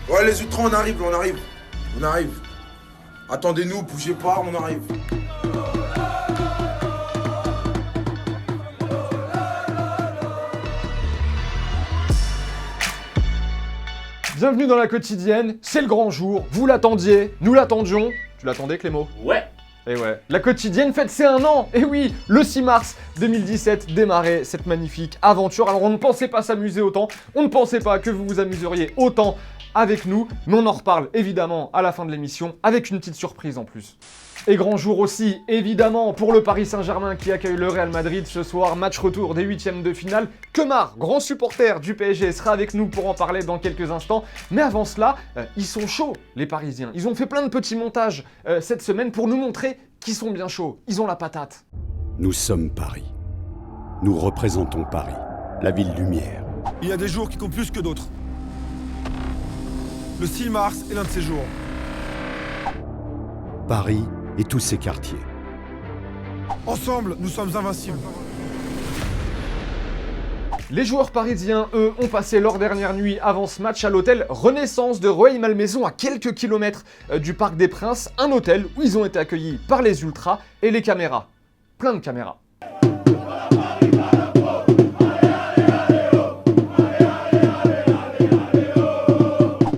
Ouais, les ultras, on arrive, on arrive. On arrive. Attendez-nous, bougez pas, on arrive. Bienvenue dans la quotidienne, c'est le grand jour, vous l'attendiez, nous l'attendions. Tu l'attendais Clément? Ouais. Et ouais, la quotidienne fête ses 1 an. Et oui, le 6 mars 2017 démarrait cette magnifique aventure. Alors on ne pensait pas s'amuser autant, on ne pensait pas que vous vous amuseriez autant avec nous, mais on en reparle évidemment à la fin de l'émission avec une petite surprise en plus. Et grand jour aussi, évidemment, pour le Paris Saint-Germain qui accueille le Real Madrid ce soir, match retour des 8e de finale. Kemar, grand supporter du PSG, sera avec nous pour en parler dans quelques instants. Mais avant cela, ils sont chauds, les Parisiens. Ils ont fait plein de petits montages cette semaine pour nous montrer qu'ils sont bien chauds. Ils ont la patate. Nous sommes Paris. Nous représentons Paris, la ville lumière. Il y a des jours qui comptent plus que d'autres. Le 6 mars est l'un de ces jours. Paris et tous ses quartiers. Ensemble, nous sommes invincibles. Les joueurs parisiens, eux, ont passé leur dernière nuit avant ce match à l'hôtel Renaissance de Rueil-Malmaison à quelques kilomètres du Parc des Princes, un hôtel où ils ont été accueillis par les ultras et les caméras. Plein de caméras.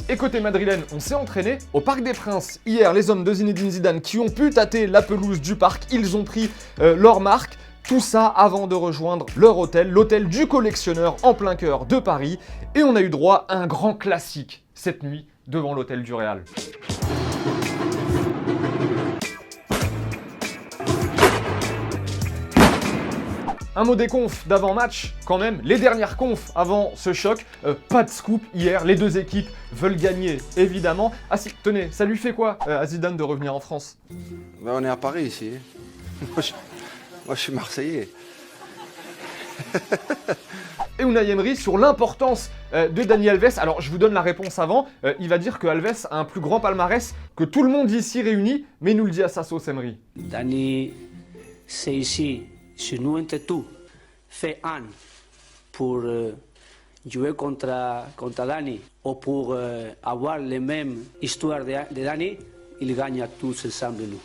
Et côté madrilène, on s'est entraîné au Parc des Princes. Hier, les hommes de Zinedine Zidane qui ont pu tâter la pelouse du parc, ils ont pris leur marque. Tout ça avant de rejoindre leur hôtel, l'hôtel du collectionneur en plein cœur de Paris. Et on a eu droit à un grand classique cette nuit devant l'hôtel du Real. Un mot des confs d'avant-match, quand même, les dernières confs avant ce choc, pas de scoop hier, les deux équipes veulent gagner, évidemment. Ah si, tenez, ça lui fait quoi à Zidane de revenir en France? Ben, on est à Paris ici. Moi je suis Marseillais. Et Unai Emery sur l'importance de Dani Alves. Alors je vous donne la réponse avant, il va dire que Alves a un plus grand palmarès que tout le monde ici réuni, mais il nous le dit à sa sauce Emery. Dani, c'est ici, chez nous entre tous, fait un pour jouer contre Dani ou pour avoir les mêmes histoires de Dani, il gagne à tous ensemble nous.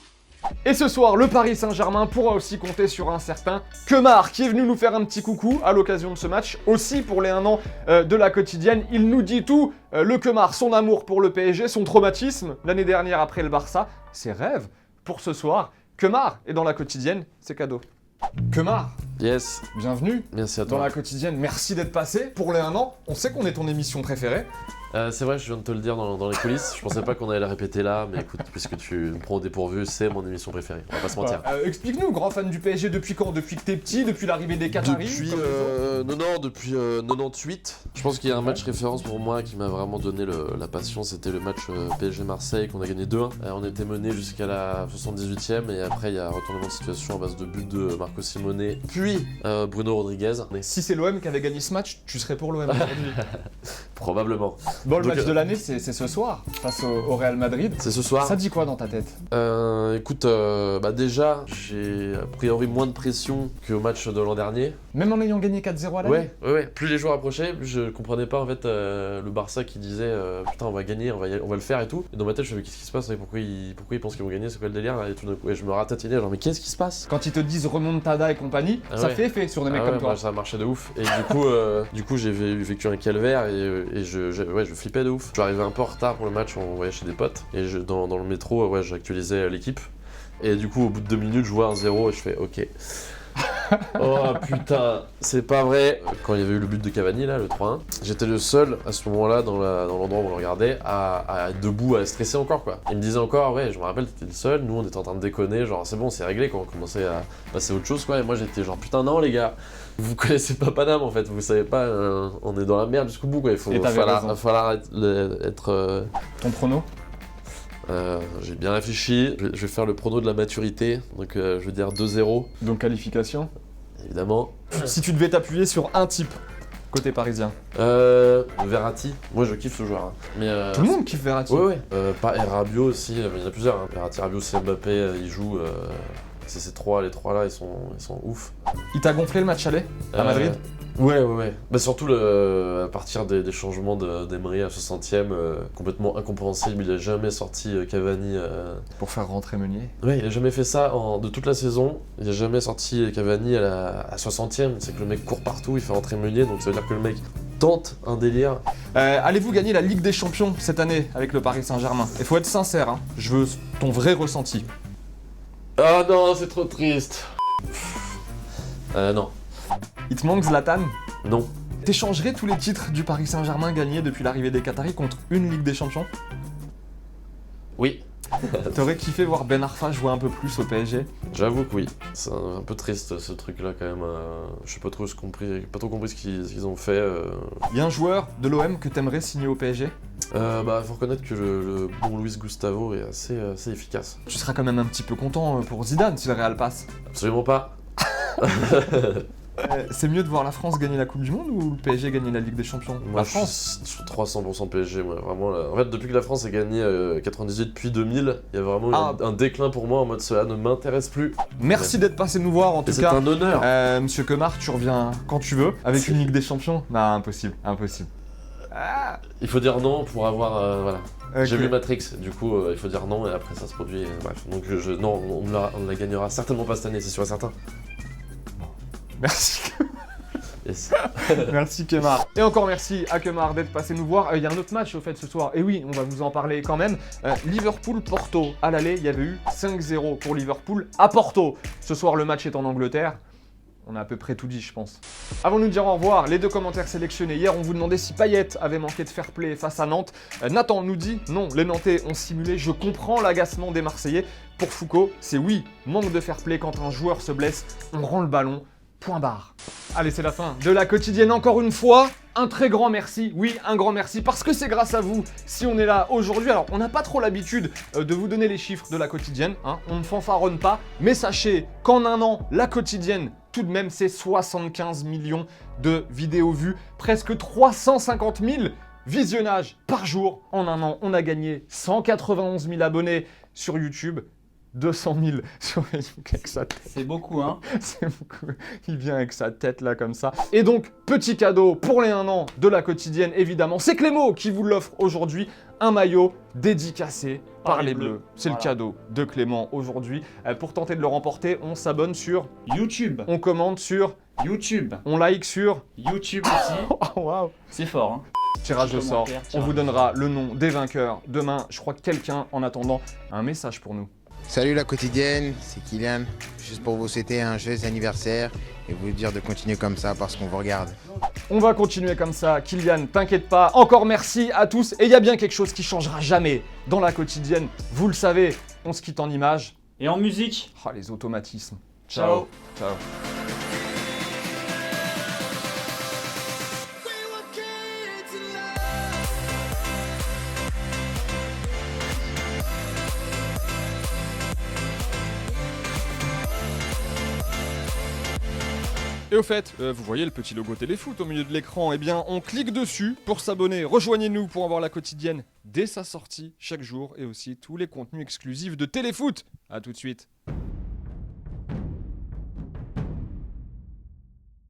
Et ce soir, le Paris Saint-Germain pourra aussi compter sur un certain Kemar qui est venu nous faire un petit coucou à l'occasion de ce match. Aussi pour les 1 an de la quotidienne, il nous dit tout. Le Kemar, son amour pour le PSG, son traumatisme l'année dernière après le Barça, ses rêves pour ce soir. Kemar est dans la quotidienne, c'est cadeau. Kemar, Yes. bienvenue Merci à dans toi. la quotidienne. Merci d'être passé pour les 1 an. On sait qu'on est ton émission préférée. C'est vrai, je viens de te le dire dans les coulisses. Je pensais pas qu'on allait la répéter là, mais écoute, puisque tu me prends au dépourvu, c'est mon émission préférée. On va pas se mentir. Explique-nous, grand fan du PSG, depuis quand? Depuis que t'es petit, depuis l'arrivée des Qataris? Depuis comme les autres depuis 98. Je pense qu'il y a un match référence pour moi qui m'a vraiment donné la passion. C'était le match PSG Marseille qu'on a gagné 2-1. On était mené jusqu'à la 78e et après il y a un retournement de situation à base de but de Marco Simone puis Bruno Rodriguez. Si c'est l'OM qui avait gagné ce match, tu serais pour l'OM aujourd'hui. Probablement. Bon, le Donc, match de l'année, c'est ce soir, face au Real Madrid. C'est ce soir. Ça dit quoi dans ta tête? Écoute, déjà, j'ai a priori moins de pression qu'au match de l'an dernier. Même en ayant gagné 4-0 à l'année? Ouais. Plus les jours approchaient, je comprenais pas en fait le Barça qui disait putain on va gagner, on va le faire et tout. Et dans ma tête je me disais qu'est-ce qui se passe, pourquoi ils pensent qu'ils vont gagner, c'est quoi le délire là? Et tout d'un coup je me ratatinais genre mais qu'est-ce qui se passe? Quand ils te disent remontada et compagnie, Ah ça ouais. fait effet sur des mecs comme toi. Moi, ça marchait de ouf. Et du coup j'ai vécu un calvaire et je flippais de ouf. Je suis arrivé un peu en retard pour le match, on voyait chez des potes. Et dans le métro, j'actualisais l'équipe. Et du coup au bout de 2 minutes je vois un 0 et je fais ok. Oh putain, c'est pas vrai. Quand il y avait eu le but de Cavani là, le 3-1, j'étais le seul à ce moment-là dans l'endroit où on le regardait à être debout, à stresser encore quoi. Il me disait encore ouais, je me rappelle t'étais le seul, nous on était en train de déconner, genre c'est bon c'est réglé quand on commençait à passer à autre chose quoi. Et moi j'étais genre putain non les gars, vous connaissez pas Paname en fait, vous savez pas, on est dans la merde jusqu'au bout quoi. Il va falloir être Ton prono? J'ai bien réfléchi, je vais faire le prono de la maturité, donc je veux dire 2-0, Donc qualification? évidemment. Si tu devais t'appuyer sur un type, côté parisien. Verratti, moi je kiffe ce joueur. Hein. Mais, Tout le monde kiffe Verratti. Ouais. Pas et Rabiot aussi, mais il y en a plusieurs. Hein. Verratti, Rabiot, c'est Mbappé, ils jouent. C'est ces trois, les trois là, ils sont ouf. Il t'a gonflé le match aller à Madrid? Ouais. Bah surtout à partir des changements d'Emery à 60e, complètement incompréhensible, il a jamais sorti Cavani. Pour faire rentrer Meunier. Ouais, il a jamais fait ça de toute la saison, il a jamais sorti Cavani à 60e, c'est que le mec court partout, il fait rentrer Meunier, donc ça veut dire que le mec tente un délire. Allez-vous gagner la Ligue des Champions cette année avec le Paris Saint-Germain? Il faut être sincère, hein. Je veux ton vrai ressenti. Ah non, c'est trop triste. Non. Il te manque Zlatan? Non. T'échangerais tous les titres du Paris Saint-Germain gagnés depuis l'arrivée des Qataris contre une Ligue des Champions? Oui. T'aurais kiffé voir Ben Arfa jouer un peu plus au PSG? J'avoue que oui. C'est un peu triste ce truc-là quand même. Je sais pas trop compris ce qu'ils ont fait. Il y a un joueur de l'OM que t'aimerais signer au PSG? Faut reconnaître que le bon Luis Gustavo est assez efficace. Tu seras quand même un petit peu content pour Zidane si le Real passe. Absolument pas. C'est mieux de voir la France gagner la Coupe du Monde ou le PSG gagner la Ligue des Champions? Moi, La France. je suis 300% PSG, moi, vraiment. Là. En fait, depuis que la France a gagné 98 puis 2000, il y a vraiment eu un déclin pour moi en mode cela ne m'intéresse plus. Merci d'être passé nous voir en tout C'est cas. un honneur. Monsieur Kemar, tu reviens quand tu veux avec une Ligue des Champions? Non, impossible. Il faut dire non pour avoir. Voilà. Ok. J'ai vu Matrix, du coup, il faut dire non et après ça se produit. Bref, donc non, on ne la gagnera certainement pas cette année, c'est sûr et certain. Merci. Yes. Merci Kemar. Et encore merci à Kemar d'être passé nous voir. Il y a un autre match au fait ce soir. Et oui, on va vous en parler quand même. Liverpool-Porto. À l'aller, il y avait eu 5-0 pour Liverpool à Porto. Ce soir, le match est en Angleterre. On a à peu près tout dit, je pense. Avant de nous dire au revoir, les deux commentaires sélectionnés. Hier, on vous demandait si Payet avait manqué de fair play face à Nantes. Nathan nous dit non, les Nantais ont simulé. Je comprends l'agacement des Marseillais. Pour Foucault, c'est oui, manque de fair play quand un joueur se blesse. On rend le ballon. Point barre. Allez, c'est la fin de la quotidienne encore une fois. Un très grand merci, oui, un grand merci, parce que c'est grâce à vous si on est là aujourd'hui. Alors, on n'a pas trop l'habitude de vous donner les chiffres de la quotidienne, hein, on ne fanfaronne pas, mais sachez qu'en un an, la quotidienne, tout de même, c'est 75 millions de vidéos vues, presque 350 000 visionnages par jour. En un an, on a gagné 191 000 abonnés sur YouTube. 200 000 sur Facebook avec sa tête. C'est beaucoup, hein? C'est beaucoup. Il vient avec sa tête là comme ça. Et donc, petit cadeau pour les 1 an de la quotidienne, évidemment. C'est Clément qui vous l'offre aujourd'hui. Un maillot dédicacé par les Bleus. C'est le cadeau de Clément aujourd'hui. Pour tenter de le remporter, on s'abonne sur YouTube. On commente sur YouTube. On like sur YouTube aussi. Oh, waouh. C'est fort, hein? Tirage au sort. Commentaire, On tirage vous au donnera le nom des vainqueurs demain. Je crois que quelqu'un, en attendant, a un message pour nous. Salut la quotidienne, c'est Kylian. Juste pour vous souhaiter un joyeux anniversaire et vous dire de continuer comme ça parce qu'on vous regarde. On va continuer comme ça, Kylian, t'inquiète pas. Encore merci à tous. Et il y a bien quelque chose qui changera jamais dans la quotidienne. Vous le savez, on se quitte en images. Et en musique. Ah, les automatismes. Ciao. Ciao. Et au fait, vous voyez le petit logo Téléfoot au milieu de l'écran, eh bien on clique dessus pour s'abonner. Rejoignez-nous pour avoir la quotidienne dès sa sortie chaque jour et aussi tous les contenus exclusifs de Téléfoot. A tout de suite.